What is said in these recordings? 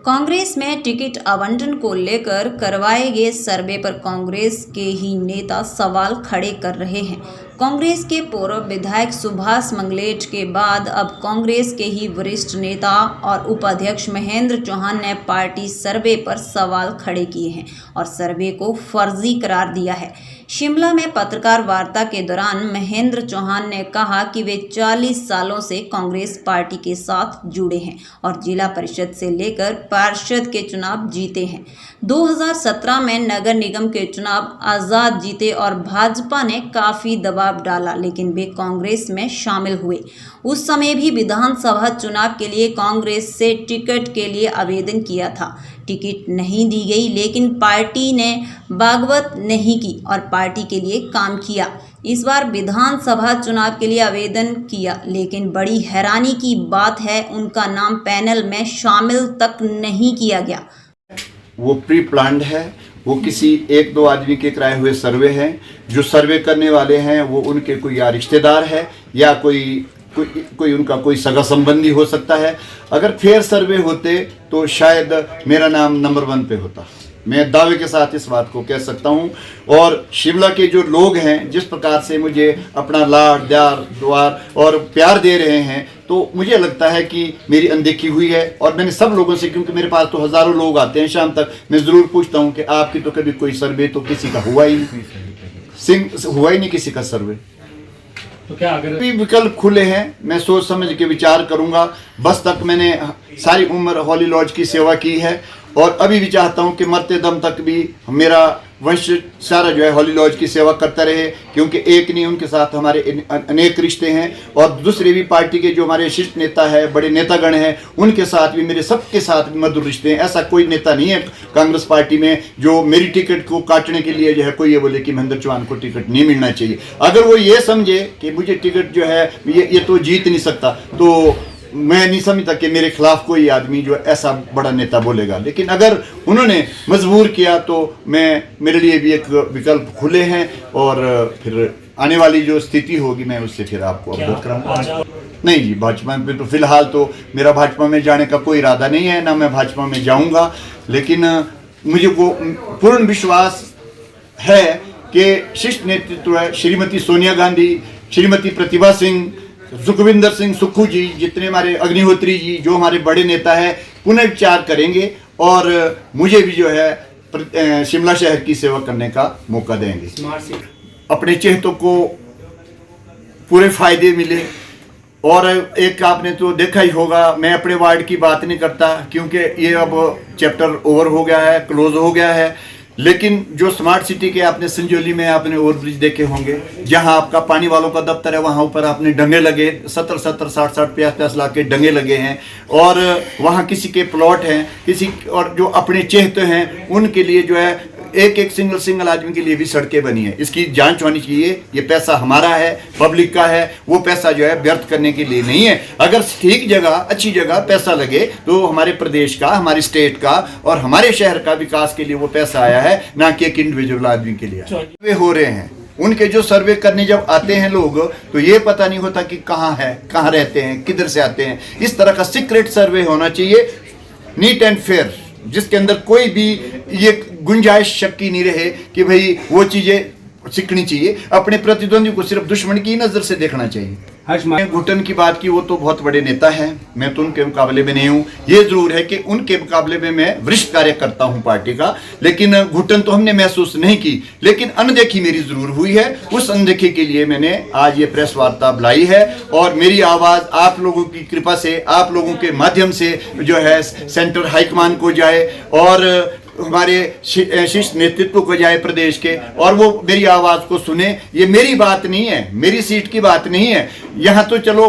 कांग्रेस में टिकट आवंटन को लेकर करवाए गए सर्वे पर कांग्रेस के ही नेता सवाल खड़े कर रहे हैं। कांग्रेस के पूर्व विधायक सुभाष मंगलेच के बाद अब कांग्रेस के ही वरिष्ठ नेता और उपाध्यक्ष महेंद्र चौहान ने पार्टी सर्वे पर सवाल खड़े किए हैं और सर्वे को फर्जी करार दिया है। शिमला में पत्रकार वार्ता के दौरान महेंद्र चौहान ने कहा कि वे 40 सालों से कांग्रेस पार्टी के साथ जुड़े हैं और जिला परिषद से लेकर पार्षद के चुनाव जीते हैं। 2017 में नगर निगम के चुनाव आज़ाद जीते और भाजपा ने काफ़ी दबाव डाला, लेकिन वे कांग्रेस में शामिल हुए। उस समय भी विधानसभा चुनाव के लिए कांग्रेस से टिकट के लिए आवेदन किया था। टिकट नहीं दी गई, लेकिन पार्टी ने बगावत नहीं की और पार्टी के लिए काम किया। इस बार विधानसभा चुनाव के लिए आवेदन किया, लेकिन बड़ी हैरानी की बात है उनका नाम पैनल में शामिल तक नहीं किया गया। वो प्री प्लान्ड है, वो किसी एक दो आदमी के कराए हुए सर्वे हैं। जो सर्वे करने वाले हैं वो उनके कोई या रिश्तेदार है या कोई उनका कोई सगा संबंधी हो सकता है। अगर फेयर सर्वे होते तो शायद मेरा नाम नंबर 1 पे होता। मैं दावे के साथ इस बात को कह सकता हूं। और शिमला के जो लोग हैं जिस प्रकार से मुझे अपना लाड द्वार और प्यार दे रहे हैं, तो मुझे लगता है कि मेरी अनदेखी हुई है। और मैंने सब लोगों से, क्योंकि मेरे पास तो हज़ारों लोग आते हैं शाम तक, मैं ज़रूर पूछता हूं कि आपकी तो कभी कोई सर्वे तो किसी का हुआ ही नहीं किसी का सर्वे। तो क्या अगर भी विकल्प खुले हैं, मैं सोच समझ के विचार करूंगा। बस तक मैंने सारी उम्र हॉली लॉज की सेवा की है और अभी भी चाहता हूं कि मरते दम तक भी मेरा वंश सारा जो है हॉली लॉज की सेवा करता रहे, क्योंकि एक नहीं, उनके साथ हमारे अनेक रिश्ते हैं। और दूसरे भी पार्टी के जो हमारे शीर्ष नेता है, बड़े नेतागण हैं, उनके साथ भी मेरे सबके साथ भी मधुर रिश्ते हैं। ऐसा कोई नेता नहीं है कांग्रेस पार्टी में जो मेरी टिकट को काटने के लिए जो है कोई ये बोले कि महेंद्र चौहान को टिकट नहीं मिलना चाहिए। अगर वो ये समझे कि मुझे टिकट जो है ये तो जीत नहीं सकता, तो मैं नहीं समझता कि मेरे खिलाफ कोई आदमी जो ऐसा बड़ा नेता बोलेगा। लेकिन अगर उन्होंने मजबूर किया तो मेरे लिए भी एक विकल्प खुले हैं और फिर आने वाली जो स्थिति होगी मैं उससे फिर आपको अवगत कराऊंगा। नहीं जी, भाजपा में तो फिलहाल तो मेरा भाजपा में जाने का कोई इरादा नहीं है, ना मैं भाजपा में जाऊंगा। लेकिन मुझे वो पूर्ण विश्वास है कि शीर्ष नेतृत्व है, श्रीमती सोनिया गांधी, श्रीमती प्रतिभा सिंह, सुखविंदर सिंह सुक्खू जी, जितने हमारे अग्निहोत्री जी, जो हमारे बड़े नेता है, पुनर्विचार करेंगे और मुझे भी जो है शिमला शहर की सेवा करने का मौका देंगे। अपने चेहतों को पूरे फायदे मिले। और एक आपने तो देखा ही होगा, मैं अपने वार्ड की बात नहीं करता क्योंकि ये अब चैप्टर ओवर हो गया है, क्लोज हो गया है। लेकिन जो स्मार्ट सिटी के आपने संजौली में आपने ओवरब्रिज देखे होंगे, जहां आपका पानी वालों का दफ्तर है, वहां ऊपर आपने डंगे लगे 70 60 50 लाख के डंगे लगे हैं। और वहां किसी के प्लॉट हैं, किसी और जो अपने चेहते हैं उनके लिए जो है एक सिंगल आदमी के लिए भी सड़कें बनी है। इसकी जांच होनी चाहिए। ये पैसा हमारा है, पब्लिक का है, वो पैसा जो है व्यर्थ करने के लिए नहीं है। अगर ठीक जगह, अच्छी जगह पैसा लगे तो हमारे प्रदेश का, हमारी स्टेट का और हमारे शहर का विकास के लिए वो पैसा आया है, ना कि एक इंडिविजुअल आदमी के लिए। वे हो रहे हैं उनके जो सर्वे करने जब आते हैं लोग, तो ये पता नहीं होता कि कहाँ है, कहाँ रहते हैं, किधर से आते हैं। इस तरह का सीक्रेट सर्वे होना चाहिए, नीट एंड फेयर, जिसके अंदर कोई भी ये गुंजाइश शक की नहीं रहे कि भाई वो चीजें सीखनी चाहिए। अपने प्रतिद्वंदी को सिर्फ दुश्मन की नजर से देखना चाहिए। घुटन की बात की, वो तो बहुत बड़े नेता हैं, मैं तो उनके मुकाबले में नहीं हूँ। ये जरूर है कि उनके मुकाबले में मैं वरिष्ठ कार्य करता हूँ पार्टी का, लेकिन घुटन तो हमने महसूस नहीं की। लेकिन अनदेखी मेरी जरूर हुई है। उस अनदेखी के लिए मैंने आज ये प्रेस वार्ता बुलाई है और मेरी आवाज़ आप लोगों की कृपा से, आप लोगों के माध्यम से जो है सेंटर हाईकमान को जाए और हमारे शीर्ष नेतृत्व को जाए प्रदेश के, और वो मेरी आवाज़ को सुने। ये मेरी बात नहीं है, मेरी सीट की बात नहीं है। यहाँ तो चलो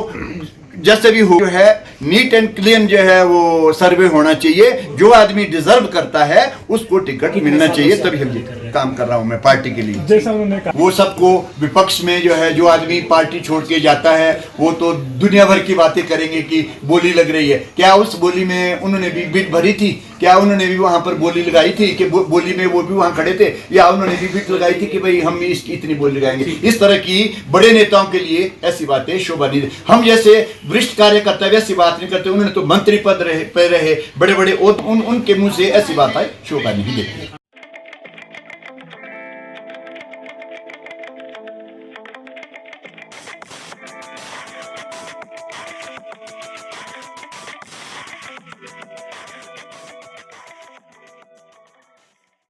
जैसे भी हो, जो है नीट एंड क्लीन जो है वो सर्वे होना चाहिए। जो आदमी डिजर्व करता है उसको टिकट मिलना चाहिए। तभी हम काम कर रहा हूँ मैं पार्टी के लिए। वो सबको विपक्ष में जो है, जो आदमी पार्टी छोड़ के जाता है वो तो दुनिया भर की बातें करेंगे कि बोली लग रही है। क्या उस बोली में उन्होंने भी बिट भरी थी? क्या उन्होंने भी वहां पर बोली लगाई थी कि बोली में वो भी वहां खड़े थे, या उन्होंने भी बिट लगाई थी कि भाई हम भी इसकी इतनी बोली लगाएंगे? इस तरह की बड़े नेताओं के लिए ऐसी बातें शोभा नहीं देती। हम जैसे वरिष्ठ कार्यकर्ता वैसी बात नहीं करते। उन्होंने तो मंत्री पद पे रहे बड़े बड़े, उनके मुंह से ऐसी बातें शोभा नहीं देती।